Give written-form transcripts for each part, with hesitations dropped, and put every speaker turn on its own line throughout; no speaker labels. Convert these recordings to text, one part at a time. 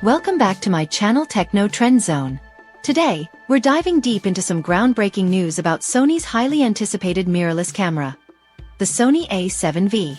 Welcome back to my channel Techno Trend Zone. Today, we're diving deep into some groundbreaking news about Sony's highly anticipated mirrorless camera, the Sony A7V.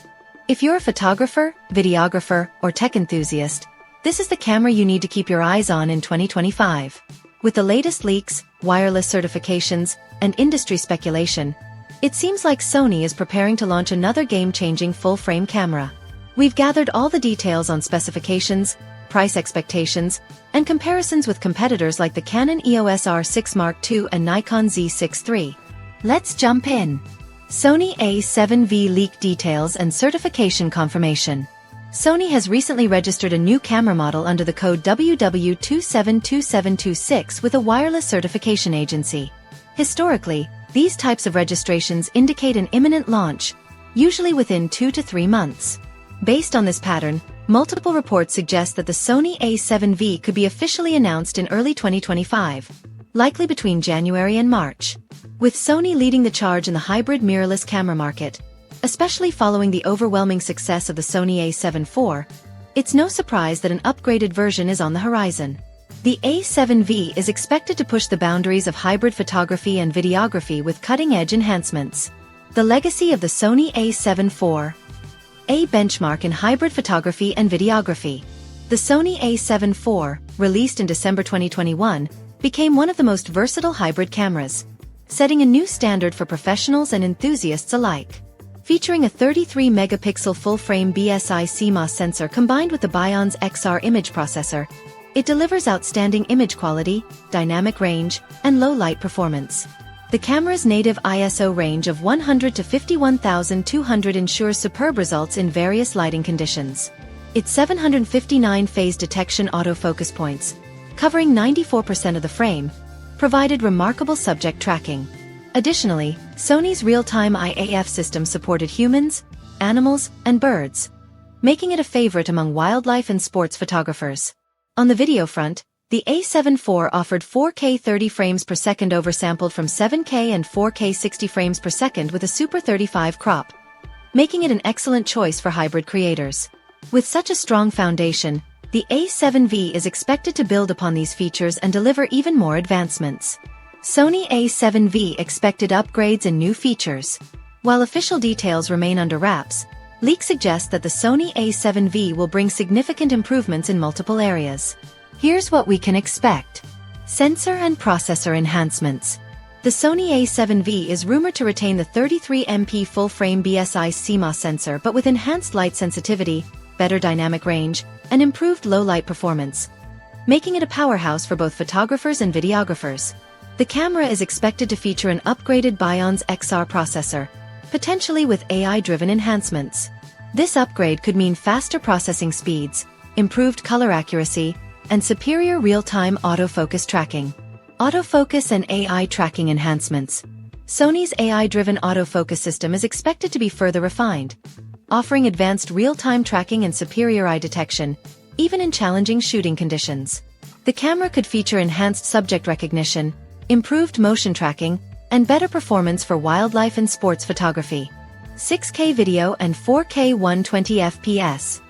If you're a photographer, videographer, or tech enthusiast, this is the camera you need to keep your eyes on in 2025. With the latest leaks, wireless certifications, and industry speculation, it seems like Sony is preparing to launch another game-changing full-frame camera. We've gathered all the details on specifications, price expectations, and comparisons with competitors like the Canon EOS R6 Mark II and Nikon Z6 III. Let's jump in. Sony A7V leak details and certification confirmation. Sony has recently registered a new camera model under the code WW272726 with a wireless certification agency. Historically, these types of registrations indicate an imminent launch, usually within 2 to 3 months. Based on this pattern, multiple reports suggest that the Sony A7V could be officially announced in early 2025, likely between January and March. With Sony leading the charge in the hybrid mirrorless camera market, especially following the overwhelming success of the Sony A7 IV, it's no surprise that an upgraded version is on the horizon. The A7V is expected to push the boundaries of hybrid photography and videography with cutting-edge enhancements. The legacy of the Sony A7 IV, a benchmark in hybrid photography and videography. The Sony A7 IV, released in December 2021, became one of the most versatile hybrid cameras, setting a new standard for professionals and enthusiasts alike. Featuring a 33-megapixel full-frame BSI CMOS sensor combined with the Bion's XR image processor, it delivers outstanding image quality, dynamic range, and low-light performance. The camera's native ISO range of 100 to 51,200 ensures superb results in various lighting conditions. Its 759 phase detection autofocus points, covering 94% of the frame, provided remarkable subject tracking. Additionally, Sony's real-time IAF system supported humans, animals, and birds, making it a favorite among wildlife and sports photographers. On the video front, the A7 IV offered 4K 30 frames per second oversampled from 7K and 4K 60 frames per second with a Super 35 crop, making it an excellent choice for hybrid creators. With such a strong foundation, the A7V is expected to build upon these features and deliver even more advancements. Sony A7V expected upgrades and new features. While official details remain under wraps, leaks suggest that the Sony A7V will bring significant improvements in multiple areas. Here's what we can expect. Sensor and processor enhancements. The Sony A7V is rumored to retain the 33MP full-frame BSI CMOS sensor but with enhanced light sensitivity, better dynamic range, and improved low-light performance, making it a powerhouse for both photographers and videographers. The camera is expected to feature an upgraded Bion's XR processor, potentially with AI-driven enhancements. This upgrade could mean faster processing speeds, improved color accuracy, and superior real-time autofocus tracking. Autofocus and AI tracking enhancements. Sony's AI-driven autofocus system is expected to be further refined, offering advanced real-time tracking and superior eye detection, even in challenging shooting conditions. The camera could feature enhanced subject recognition, improved motion tracking, and better performance for wildlife and sports photography. 6K video and 4K 120 FPS.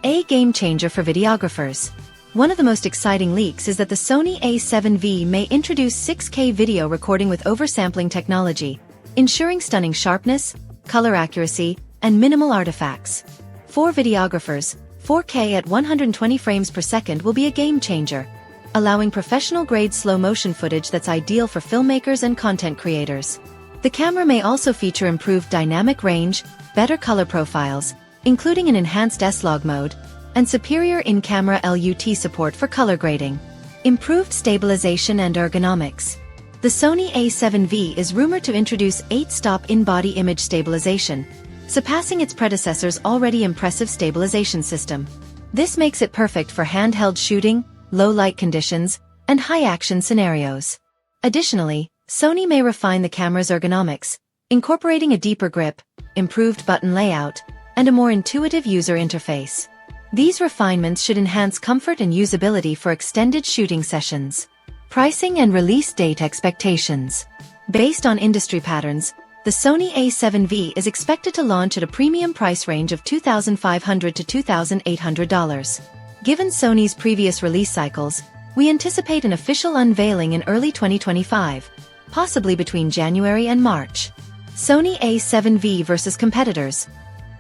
A game changer for videographers. One of the most exciting leaks is that the Sony A7V may introduce 6K video recording with oversampling technology, ensuring stunning sharpness, color accuracy, and minimal artifacts. For videographers, 4K at 120 frames per second will be a game changer, allowing professional-grade slow-motion footage that's ideal for filmmakers and content creators. The camera may also feature improved dynamic range, better color profiles, including an enhanced S-Log mode, and superior in-camera LUT support for color grading. Improved stabilization and ergonomics. The Sony A7V is rumored to introduce 8-stop in-body image stabilization, surpassing its predecessor's already impressive stabilization system. This makes it perfect for handheld shooting, low-light conditions, and high-action scenarios. Additionally, Sony may refine the camera's ergonomics, incorporating a deeper grip, improved button layout, and a more intuitive user interface. These refinements should enhance comfort and usability for extended shooting sessions. Pricing and release date expectations. Based on industry patterns, the Sony A7V is expected to launch at a premium price range of $2,500 to $2,800. Given Sony's previous release cycles, we anticipate an official unveiling in early 2025, possibly between January and March. Sony A7V versus competitors.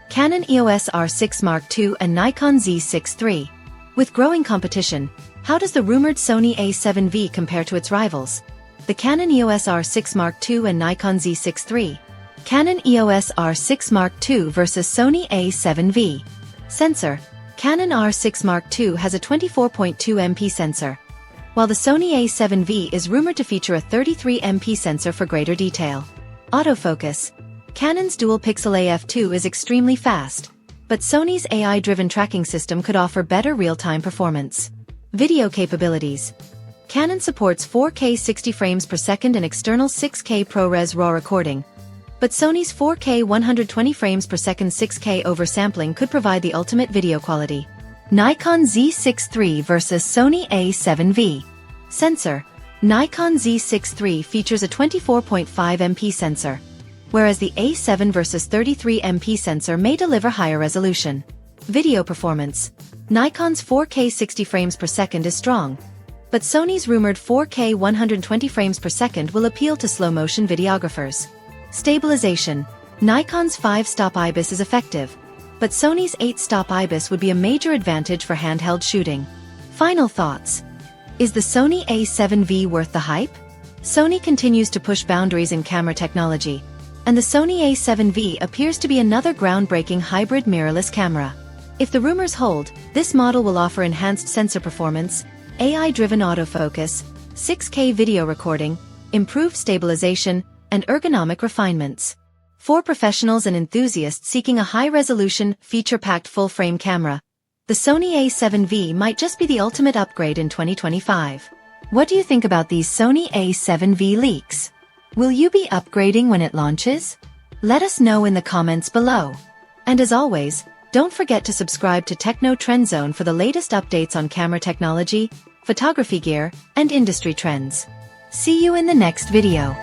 Canon EOS R6 Mark II and Nikon Z6 III. With growing competition, how does the rumored Sony A7V compare to its rivals? The Canon EOS R6 Mark II and Nikon Z6 III. Canon EOS R6 Mark II versus Sony A7V. Sensor. Canon R6 Mark II has a 24.2 MP sensor, while the Sony A7V is rumored to feature a 33 MP sensor for greater detail. Autofocus. Canon's dual-pixel AF2 is extremely fast, but Sony's AI-driven tracking system could offer better real-time performance. Video capabilities. Canon supports 4K 60 frames per second and external 6K ProRes RAW recording, but Sony's 4K 120 frames per second 6K oversampling could provide the ultimate video quality. Nikon Z6 III versus Sony A7V. Sensor. Nikon Z6 III features a 24.5 MP sensor, whereas the A7 versus 33 MP sensor may deliver higher resolution. Video performance. Nikon's 4K 60 frames per second is strong, but Sony's rumored 4K 120 frames per second will appeal to slow-motion videographers. Stabilization. Nikon's 5-stop IBIS is effective, but Sony's 8-stop IBIS would be a major advantage for handheld shooting. Final thoughts. Is the Sony A7V worth the hype? Sony continues to push boundaries in camera technology, and the Sony A7V appears to be another groundbreaking hybrid mirrorless camera. If the rumors hold, this model will offer enhanced sensor performance, AI-driven autofocus, 6K video recording, improved stabilization, and ergonomic refinements. For professionals and enthusiasts seeking a high-resolution, feature-packed full-frame camera, the Sony A7V might just be the ultimate upgrade in 2025. What do you think about these Sony A7V leaks? Will you be upgrading when it launches? Let us know in the comments below. And as always, don't forget to subscribe to Techno Trend Zone for the latest updates on camera technology, photography gear, and industry trends. See you in the next video.